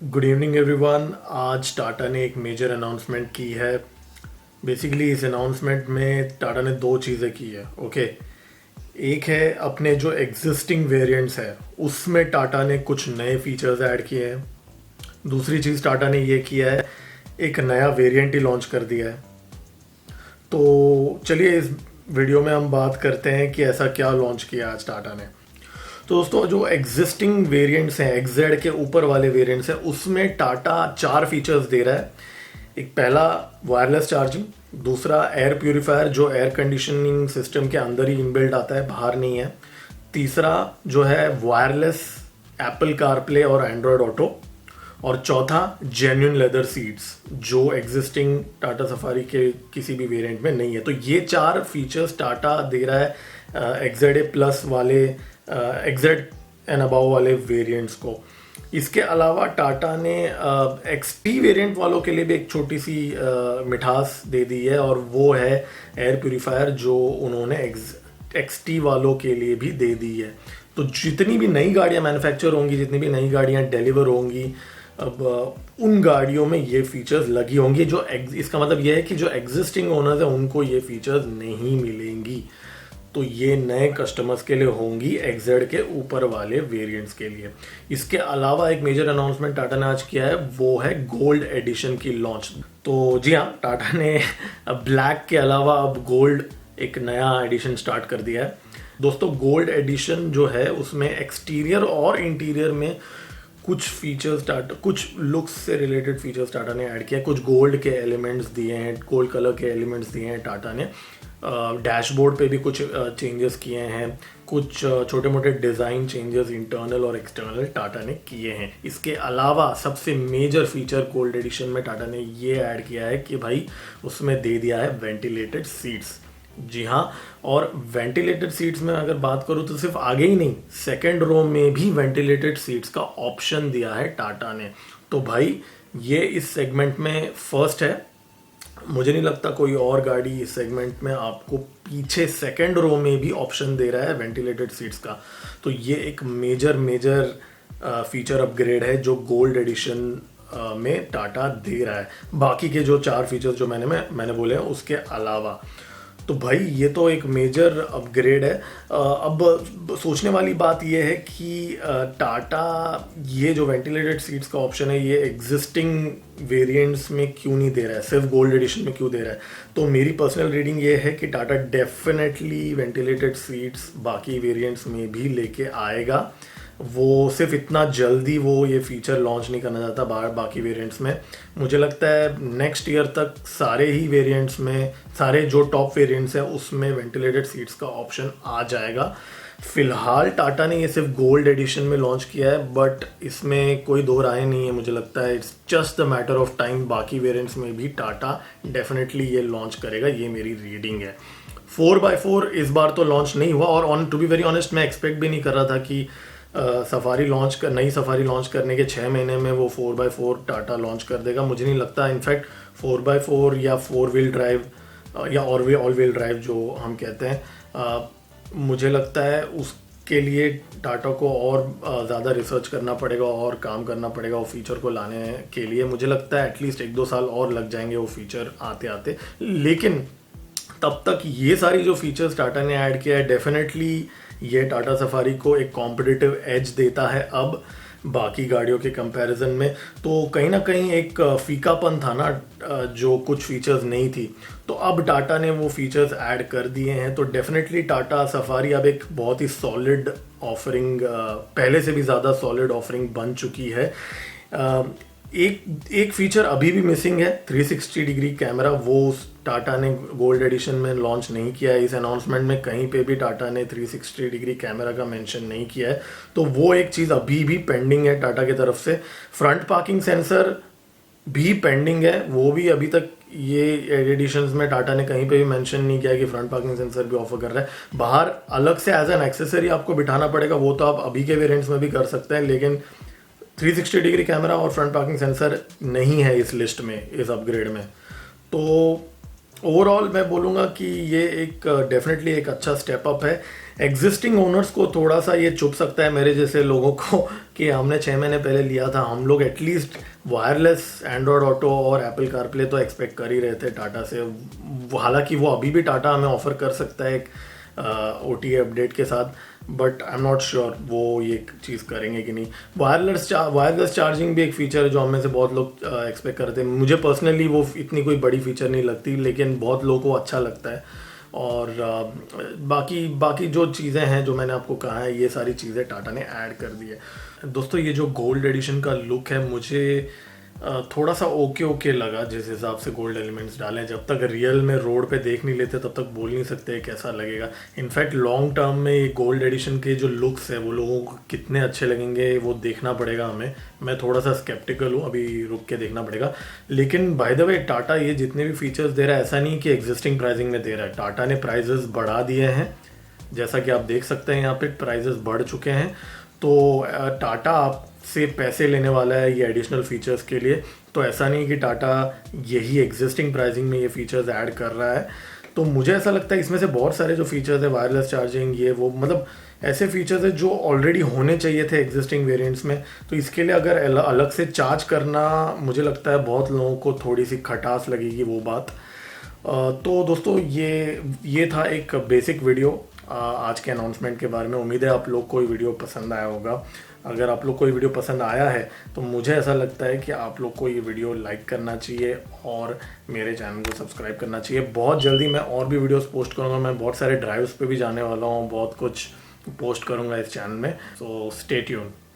Good evening everyone. आज टाटा ने एक मेजर अनाउंसमेंट की है। बेसिकली इस अनाउंसमेंट में टाटा ने दो चीज़ें की है। ओके, एक है अपने जो एग्जिस्टिंग वेरिएंट्स है उसमें टाटा ने कुछ नए फीचर्स ऐड किए हैं। दूसरी चीज़ टाटा ने ये किया है, एक नया वेरिएंट ही लॉन्च कर दिया है। तो चलिए इस वीडियो में हम बात करते हैं कि ऐसा क्या लॉन्च किया आज टाटा ने। तो दोस्तों, जो एग्जिस्टिंग वेरिएंट्स हैं, एक्जेड के ऊपर वाले वेरिएंट्स हैं, उसमें टाटा 4 फीचर्स दे रहा है। एक पहला वायरलेस चार्जिंग, दूसरा एयर प्यूरिफायर जो एयर कंडीशनिंग सिस्टम के अंदर ही इनबिल्ट आता है, बाहर नहीं है। तीसरा जो है वायरलेस एप्पल कारप्ले और एंड्रॉयड ऑटो। और चौथा जेन्युइन लेदर सीट्स जो एग्जिस्टिंग टाटा सफारी के किसी भी वेरिएंट में नहीं है। तो ये 4 फीचर्स टाटा दे रहा है एक्जेड ए प्लस वाले, एक्जेड एंड अबाव वाले वेरिएंट्स को। इसके अलावा टाटा ने एक्सटी वेरिएंट वालों के लिए भी एक छोटी सी मिठास दे दी है, और वो है एयर प्यूरिफायर जो उन्होंने एक्सटी वालों के लिए भी दे दी है। तो जितनी भी नई गाड़ियां मैन्युफैक्चर होंगी, जितनी भी नई गाड़ियां डिलीवर होंगी, अब उन गाड़ियों में ये फीचर्स लगी होंगी। जो इसका मतलब ये है कि जो एग्जिस्टिंग ओनर्स हैं उनको ये फीचर्स नहीं मिलेंगी। तो ये नए कस्टमर्स के लिए होंगी एक्जेड के ऊपर वाले वेरिएंट्स के लिए। इसके अलावा एक मेजर अनाउंसमेंट टाटा ने आज किया है, वो है गोल्ड एडिशन की लॉन्च। तो जी हाँ, टाटा ने ब्लैक के अलावा अब गोल्ड एक नया एडिशन स्टार्ट कर दिया है। दोस्तों, गोल्ड एडिशन जो है उसमें एक्सटीरियर और इंटीरियर में कुछ फीचर्स टाटा, कुछ लुक्स से रिलेटेड फीचर्स टाटा ने ऐड किया। कुछ गोल्ड के एलिमेंट्स दिए हैं, गोल्ड कलर के एलिमेंट्स दिए हैं टाटा ने। डैशबोर्ड पे भी कुछ चेंजेस किए हैं। कुछ छोटे मोटे डिज़ाइन चेंजेस इंटरनल और एक्सटर्नल टाटा ने किए हैं। इसके अलावा सबसे मेजर फीचर गोल्ड एडिशन में टाटा ने ये ऐड किया है कि भाई उसमें दे दिया है वेंटिलेटेड सीट्स। जी हाँ, और वेंटिलेटेड सीट्स में अगर बात करूँ तो सिर्फ आगे ही नहीं, सेकंड रो में भी वेंटिलेटेड सीट्स का ऑप्शन दिया है टाटा ने। तो भाई ये इस सेगमेंट में फर्स्ट है। मुझे नहीं लगता कोई और गाड़ी इस सेगमेंट में आपको पीछे सेकंड रो में भी ऑप्शन दे रहा है वेंटिलेटेड सीट्स का। तो ये एक मेजर फीचर अपग्रेड है जो गोल्ड एडिशन में टाटा दे रहा है, बाकी के जो 4 फीचर्स जो मैंने बोले हैं उसके अलावा। तो भाई ये तो एक मेजर अपग्रेड है। अब सोचने वाली बात ये है कि टाटा ये जो वेंटिलेटेड सीट्स का ऑप्शन है ये एग्जिस्टिंग वेरिएंट्स में क्यों नहीं दे रहा है, सिर्फ गोल्ड एडिशन में क्यों दे रहा है। तो मेरी पर्सनल रीडिंग ये है कि टाटा डेफिनेटली वेंटिलेटेड सीट्स बाकी वेरिएंट्स में भी लेके आएगा। वो सिर्फ इतना जल्दी वो ये फीचर लॉन्च नहीं करना चाहता बाकी वेरिएंट्स में। मुझे लगता है नेक्स्ट ईयर तक सारे ही वेरिएंट्स में, सारे जो टॉप वेरिएंट्स हैं उसमें वेंटिलेटेड सीट्स का ऑप्शन आ जाएगा। फिलहाल टाटा ने ये सिर्फ गोल्ड एडिशन में लॉन्च किया है, बट इसमें कोई दो राय नहीं है। मुझे लगता है it's just the matter of time, बाकी वेरिएंट्स में भी टाटा डेफिनेटली ये लॉन्च करेगा। ये मेरी रीडिंग है। 4x4 इस बार तो लॉन्च नहीं हुआ, और टू बी वेरी ऑनेस्ट मैं एक्सपेक्ट भी नहीं कर रहा था कि नई सफारी लॉन्च करने के 6 महीने में वो 4x4 टाटा लॉन्च कर देगा। मुझे नहीं लगता। इनफैक्ट 4x4 या 4 व्हील ड्राइव या ऑल व्हील ड्राइव जो हम कहते हैं, मुझे लगता है उसके लिए टाटा को और ज़्यादा रिसर्च करना पड़ेगा और काम करना पड़ेगा वो फीचर को लाने के लिए। मुझे लगता है एटलीस्ट 1-2 साल और लग जाएंगे वो फीचर आते आते। लेकिन तब तक ये सारी जो फीचर्स टाटा ने ऐड किया है, डेफिनेटली ये टाटा सफारी को एक कॉम्पिटिटिव एज देता है अब बाकी गाड़ियों के कंपैरिजन में। तो कहीं ना कहीं एक फीकापन था ना, जो कुछ फीचर्स नहीं थी, तो अब टाटा ने वो फीचर्स ऐड कर दिए हैं। तो डेफिनेटली टाटा सफारी अब एक बहुत ही सॉलिड ऑफरिंग, पहले से भी ज़्यादा सॉलिड ऑफरिंग बन चुकी है। एक फीचर अभी भी मिसिंग है, 360 डिग्री कैमरा। वो टाटा ने गोल्ड एडिशन में लॉन्च नहीं किया है। इस अनाउंसमेंट में कहीं पे भी टाटा ने 360 डिग्री कैमरा का मेंशन नहीं किया है। तो वो एक चीज़ अभी भी पेंडिंग है टाटा की तरफ से। फ्रंट पार्किंग सेंसर भी पेंडिंग है, वो भी अभी तक ये एडिशंस में टाटा ने कहीं पे भी मेंशन नहीं किया कि फ्रंट पार्किंग सेंसर भी ऑफर कर रहा है। बाहर अलग से एज एन एक्सेसरी आपको बिठाना पड़ेगा, वो तो आप अभी के वेरिएंट्स में भी कर सकते हैं, लेकिन 360 डिग्री कैमरा और फ्रंट पार्किंग सेंसर नहीं है इस लिस्ट में, इस अपग्रेड में। तो ओवरऑल मैं बोलूँगा कि ये एक डेफिनेटली एक अच्छा स्टेप अप है। एग्जिस्टिंग ओनर्स को थोड़ा सा ये चुप सकता है मेरे जैसे लोगों को कि हमने 6 महीने पहले लिया था, हम लोग एटलीस्ट वायरलेस एंड्रॉयड ऑटो और एप्पल कारप्ले तो एक्सपेक्ट कर ही रहे थे टाटा से। हालांकि वो अभी भी टाटा हमें ऑफर कर सकता है एक OTA अपडेट के साथ, but I am not sure वो ये चीज़ करेंगे कि नहीं। वायरलेस चार्जिंग भी एक फीचर है जो हम में से बहुत लोग एक्सपेक्ट करते हैं। मुझे पर्सनली वो इतनी कोई बड़ी फीचर नहीं लगती, लेकिन बहुत लोगों को अच्छा लगता है। और बाकी जो चीज़ें हैं जो मैंने आपको कहा है, ये सारी चीज़ें टाटा ने ऐड कर दी है। दोस्तों ये जो गोल्ड एडिशन का लुक है, मुझे थोड़ा सा ओके लगा जिस हिसाब से गोल्ड एलिमेंट्स डाले। जब तक रियल में रोड पे देख नहीं लेते तब तक बोल नहीं सकते कैसा लगेगा। इनफैक्ट लॉन्ग टर्म में ये गोल्ड एडिशन के जो लुक्स है वो लोगों को कितने अच्छे लगेंगे वो देखना पड़ेगा हमें। मैं थोड़ा सा स्केप्टिकल हूँ, अभी रुक के देखना पड़ेगा। लेकिन बाय द वे टाटा ये जितने भी फीचर्स दे रहा है, ऐसा नहीं कि एग्जिस्टिंग प्राइसिंग में दे रहा है। टाटा ने प्राइजेस बढ़ा दिए हैं, जैसा कि आप देख सकते हैं यहाँ पे प्राइजेस बढ़ चुके हैं। तो टाटा आपसे पैसे लेने वाला है ये एडिशनल फीचर्स के लिए। तो ऐसा नहीं कि टाटा यही एग्जिस्टिंग प्राइसिंग में ये फीचर्स ऐड कर रहा है। तो मुझे ऐसा लगता है इसमें से बहुत सारे जो फीचर्स है, वायरलेस चार्जिंग, ये वो, मतलब ऐसे फीचर्स है जो ऑलरेडी होने चाहिए थे एग्जिस्टिंग वेरिएंट्स में। तो इसके लिए अगर अलग से चार्ज करना, मुझे लगता है बहुत लोगों को थोड़ी सी खटास लगेगी वो बात। तो दोस्तों ये था एक बेसिक वीडियो आज के अनाउंसमेंट के बारे में। उम्मीद है आप लोग को ये वीडियो पसंद आया होगा। अगर आप लोग को ये वीडियो पसंद आया है तो मुझे ऐसा लगता है कि आप लोग को ये वीडियो लाइक करना चाहिए और मेरे चैनल को सब्सक्राइब करना चाहिए। बहुत जल्दी मैं और भी वीडियोस पोस्ट करूँगा। मैं बहुत सारे ड्राइव्स पे भी जाने वाला हूँ, बहुत कुछ पोस्ट करूँगा इस चैनल में। So stay tuned.